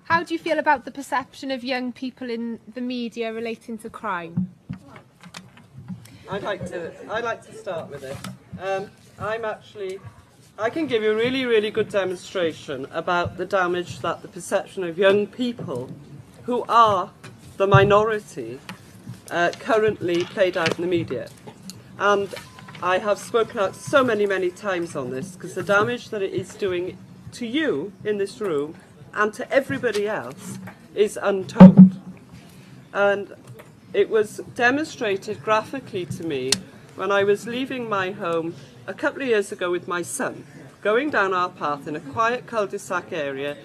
How do you feel about the perception of young people in the media relating to crime? I'd like to start with this. I can give you a really good demonstration about the damage that the perception of young people, who are the minority, currently played out in the media. And I have spoken out so many times on this, because the damage that it is doing to you in this room and to everybody else is untold. And it was demonstrated graphically to me when I was leaving my home a couple of years ago with my son, going down our path in a quiet cul-de-sac area.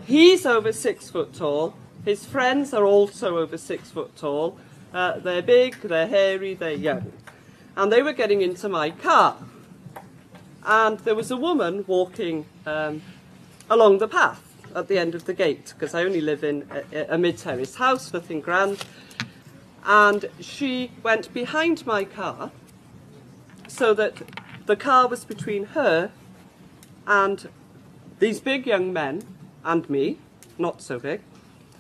He's over 6 foot tall. His friends are also over 6 foot tall. They're big, they're hairy, they're young. And they were getting into my car. And there was a woman walking along the path at the end of the gate, because I only live in a mid-terrace house, nothing grand. And she went behind my car so that the car was between her and these big young men and me, not so big,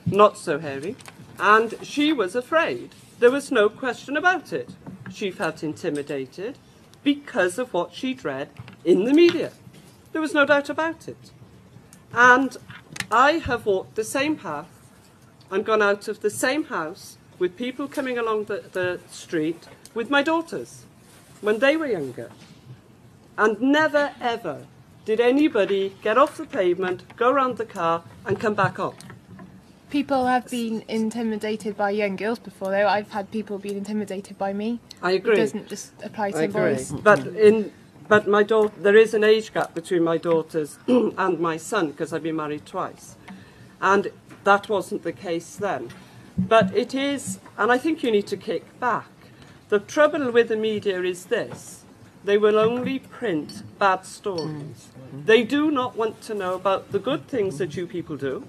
not so hairy, and she was afraid. There was no question about it. She felt intimidated because of what she'd read in the media. There was no doubt about it. And I have walked the same path and gone out of the same house with people coming along the street with my daughters when they were younger. And never ever did anybody get off the pavement, go around the car and come back on. People have been intimidated by young girls before, though. I've had people being intimidated by me. I agree. It doesn't just apply to boys. But my daughter, there is an age gap between my daughters and my son, because I've been married twice. And that wasn't the case then. But it is, and I think you need to kick back. The trouble with the media is this: they will only print bad stories. They do not want to know about the good things that you people do,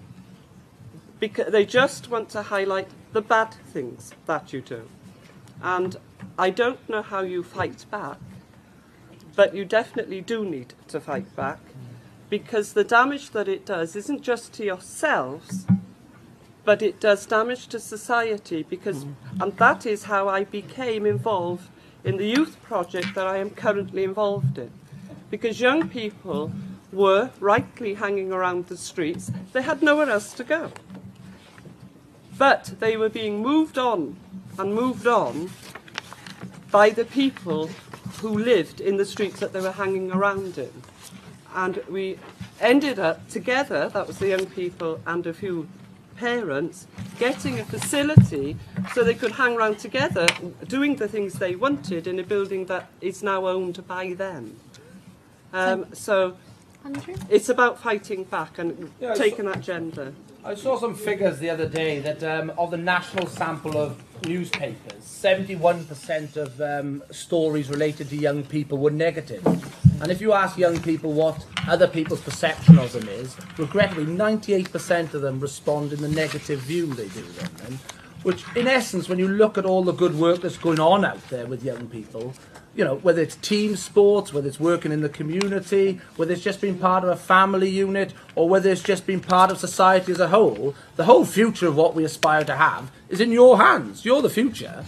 because they just want to highlight the bad things that you do. And I don't know how you fight back, but you definitely do need to fight back, because the damage that it does isn't just to yourselves, but it does damage to society, because, and that is how I became involved in the youth project that I am currently involved in. Because young people were rightly hanging around the streets. They had nowhere else to go. But they were being moved on and moved on by the people who lived in the streets that they were hanging around in. And we ended up together, that was the young people and a few parents, getting a facility so they could hang around together doing the things they wanted in a building that is now owned by them. So Andrew? It's about fighting back and taking that gender. I saw some figures the other day that of the national sample of newspapers, 71% of stories related to young people were negative. And if you ask young people what other people's perception of them is, regrettably 98% of them respond in the negative view they do of them. Which, in essence, when you look at all the good work that's going on out there with young people, you know, whether it's team sports, whether it's working in the community, whether it's just being part of a family unit, or whether it's just being part of society as a whole, the whole future of what we aspire to have is in your hands. You're the future.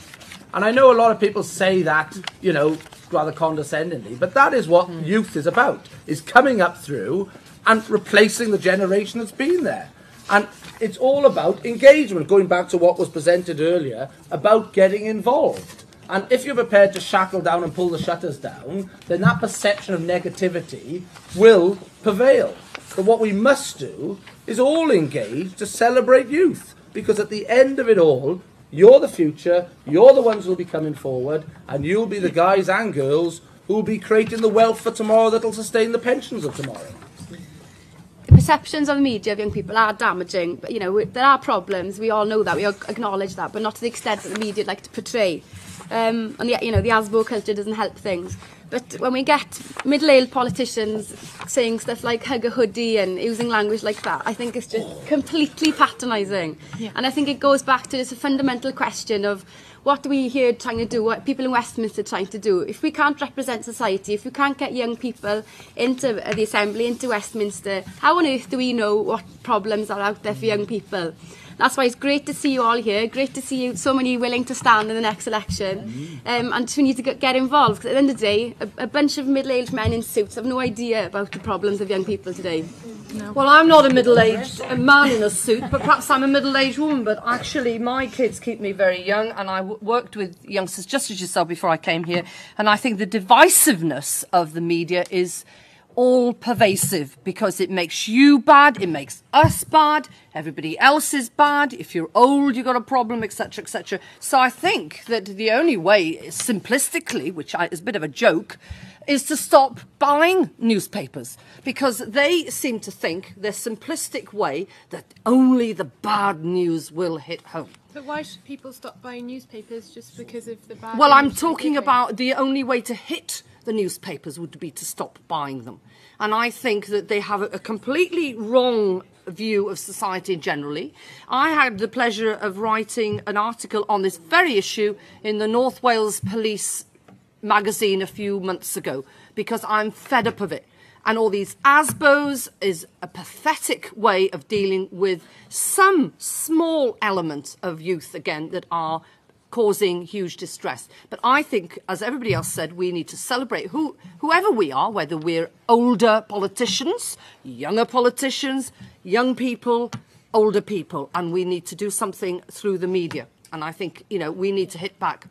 And I know a lot of people say that, you know, rather condescendingly, but that is what youth is about, is coming up through and replacing the generation that's been there. And it's all about engagement, going back to what was presented earlier, about getting involved. And if you're prepared to shackle down and pull the shutters down, then that perception of negativity will prevail. But what we must do is all engage to celebrate youth. Because at the end of it all, you're the future, you're the ones who will be coming forward, and you'll be the guys and girls who will be creating the wealth for tomorrow that will sustain the pensions of tomorrow. The perceptions of the media of young people are damaging, but, you know, there are problems, we all know that, we all acknowledge that, but not to the extent that the media like to portray. And yet, you know, the ASBO culture doesn't help things. But when we get middle-aged politicians saying stuff like hug a hoodie and using language like that, I think it's just completely patronising. Yeah. And I think it goes back to this fundamental question of what are we here trying to do, what people in Westminster are trying to do. If we can't represent society, if we can't get young people into the Assembly, into Westminster, how on earth do we know what problems are out there for young people? That's why it's great to see you all here, great to see you, so many willing to stand in the next election, and we need to get involved, because at the end of the day, a bunch of middle-aged men in suits have no idea about the problems of young people today. No. Well, I'm not a middle-aged man in a suit, but perhaps I'm a middle-aged woman. But actually, my kids keep me very young, and I worked with youngsters just as yourself before I came here. And I think the divisiveness of the media is all pervasive, because it makes you bad, it makes us bad, everybody else is bad. If you're old, you've got a problem, etc., etc. So I think that the only way, simplistically, which is a bit of a joke, is to stop buying newspapers, because they seem to think their simplistic way that only the bad news will hit home. But why should people stop buying newspapers just because of the bad Well, I'm news they're talking giving? about the only way to hit the newspapers would be to stop buying them. And I think that they have a completely wrong view of society generally. I had the pleasure of writing an article on this very issue in the North Wales Police magazine a few months ago, because I'm fed up of it. And all these ASBOs is a pathetic way of dealing with some small element of youth, again, that are causing huge distress. But I think, as everybody else said, we need to celebrate whoever we are, whether we're older politicians, younger politicians, young people, older people, and we need to do something through the media. And I think, you know, we need to hit back